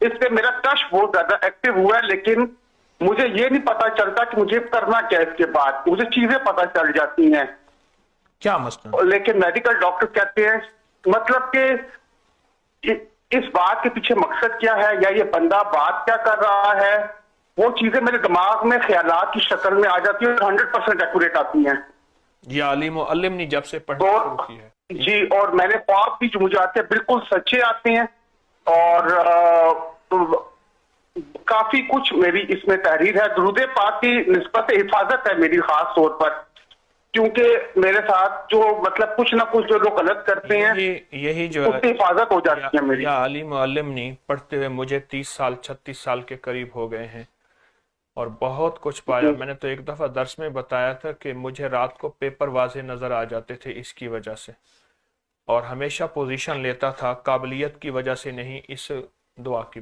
اس پہ میرا ٹچ بہت زیادہ ایکٹیو ہوا ہے، لیکن مجھے یہ نہیں پتا چلتا کہ مجھے کرنا کیا اس کے بعد. مجھے چیزیں پتا چل جاتی ہیں کیا مسئلہ؟ لیکن میڈیکل ڈاکٹر کہتے ہیں مطلب کہ اس بات کے پیچھے مقصد کیا ہے یا یہ بندہ بات کیا کر رہا ہے، وہ چیزیں میرے دماغ میں خیالات کی شکل میں آ جاتی ہیں اور 100% ایکوریٹ آتی ہیں. یہ عالم و علم نے جب سے پڑھنا شروع کی ہے. جی، اور میں نے خواب بھی جو مجھے آتے ہیں بالکل سچے آتے ہیں، اور کافی کچھ میری اس میں تحریر ہے. درود پاک کی نسبت حفاظت ہے میری خاص طور پر، کیونکہ میرے ساتھ جو مطلب کچھ نہ کچھ جو لوگ غلط کرتے ہیں یہی جو اس سے حفاظت ہو جاتی ہے میری. یا عالم و علم نے پڑھتے ہوئے مجھے 30 سال 36 سال کے قریب ہو گئے ہیں اور بہت کچھ پایا. میں نے تو ایک دفعہ درس میں بتایا تھا کہ مجھے رات کو پیپر واضح نظر آ جاتے تھے اس کی وجہ سے، اور ہمیشہ پوزیشن لیتا تھا قابلیت کی وجہ سے نہیں، اس دعا کی